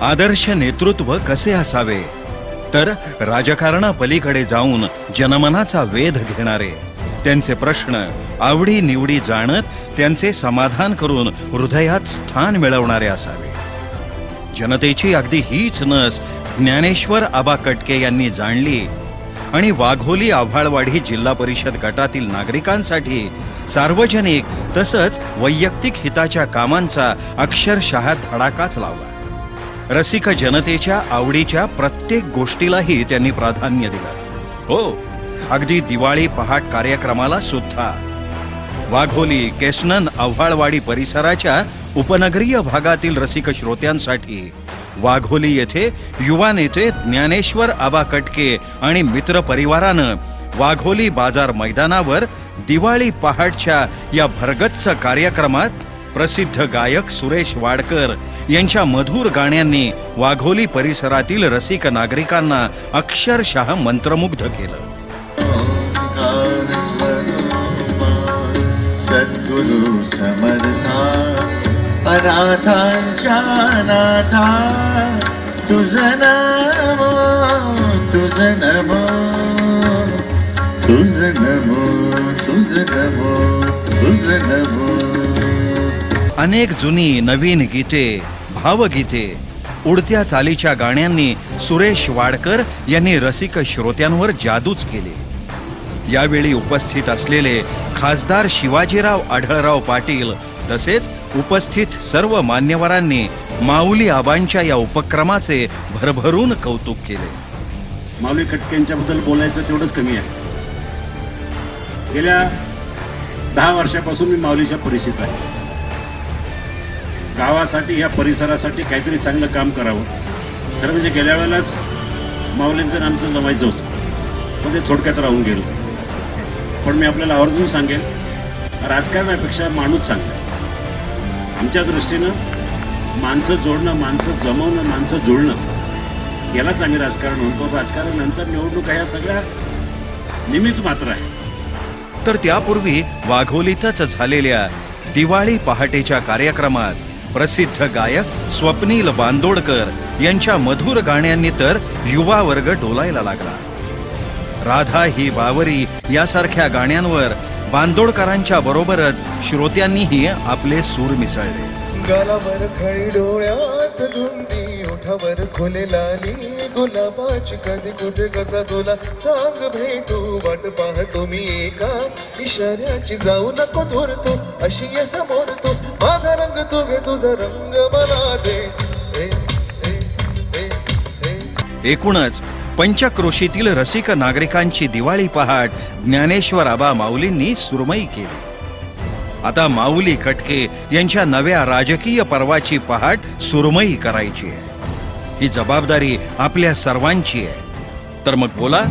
आदर्श नेतृत्व कसे असावे, तर राजकारणापलीकडे जाऊन जनमनाचा वेध घेणारे, त्यांचे प्रश्न आवडी निवडी जाणत त्यांचे समाधान करून हृदयात स्थान मिळवणारे असावे. जनतेची अगदी हीच नस ज्ञानेश्वर आबा कटके यांनी जाणली आणि वाघोली आव्हाळवाडी जिल्हा परिषद गटातील नागरिकांसाठी सार्वजनिक तसंच वैयक्तिक हिताच्या कामांचा अक्षरशः धडाकाच लावला. रसिक जनतेच्या आवडीच्या प्रत्येक गोष्टीलाही त्यांनी प्राधान्य दिलं. हो, अगदी दिवाळी पहाट कार्यक्रमाला सुद्धा. वाघोली केसनन आव्हाळवाडी परिसराच्या उपनगरीय भागातील रसिक श्रोत्यांसाठी वाघोली येथे युवा नेते ज्ञानेश्वर आबा कटके आणि मित्र परिवारानं वाघोली बाजार मैदानावर दिवाळी पहाटच्या या भरगच्च कार्यक्रमात प्रसिद्ध गायक सुरेश वाडकर यांच्या मधुर गाण्यांनी वाघोली परिसरातील रसिक नागरिकांना अक्षरशः मंत्रमुग्ध केलं. सद्गुरु समर्था अनाथांच्या नाथा तुझं नाम तुझं नमो तुझं नमो तुझं नमो तुझं नमो. अनेक जुनी नवीन गीते, भावगीते, उडत्या चालीच्या गाण्यांनी सुरेश वाडकर यांनी रसिक श्रोत्यांवर जादूच केली. यावेळी उपस्थित असलेले खासदार शिवाजीराव आढळराव पाटील तसेच उपस्थित सर्व मान्यवरांनी माऊली आबांच्या या उपक्रमाचे भरभरून कौतुक केले. माऊली कटकेंच्या बद्दल बोलायचं तेवढंच कमी आहे. गेल्या 10 वर्षापासून मी माऊलीच्या परिचित आहे. गावासाठी या परिसरासाठी काहीतरी चांगलं काम करावं. खरं म्हणजे गेल्या वेळेलाच माऊलींचं आमचं जमायचं होतं, पण ते थोडक्यात राहून गेलं. पण मी आपल्याला आवर्जून सांगेन, राजकारणापेक्षा माणूस चांगला. आमच्या दृष्टीनं माणसं जोडणं, माणसं जमवणं, माणसं जुळणं यालाच आम्ही राजकारण म्हणतो. राजकारणानंतर निवडणुका ह्या सगळ्या निमित्त मात्र आहे. तर त्यापूर्वी वाघोलीतच झालेल्या दिवाळी पहाटेच्या कार्यक्रमात प्रसिद्ध गायक स्वप्नील बांदोडकर यांच्या मधुर गाण्यांनी तर युवा वर्ग डोलायला लागला. राधा ही बावरी यासारख्या गाण्यांवर बांदोडकरांच्या बरोबरच श्रोत्यांनीही आपले सूर मिसळले. गालावर खळी डोळ्यात धुंदी ओठावर खोले लाली गुलाबाची कधी कुठे कसा तुला सांग भेटू वाट पाहतो मी एका इशाऱ्याची जाऊ नको दूर तू अशी ये समोर तू माझा रंग तू घे तुझा रंग मला दे. एकूणच पंचक्रोशीतील रसिक नागरिकांची दिवाळी पहाट ज्ञानेश्वर आबा माऊलींनी सुरमई केली. आता माऊली कटके यांच्या नव्या राजकीय पर्वाची पहाट सुरमई करायची आहे. ही जबाबदारी आपल्या सर्वांची आहे. तर मग बोला.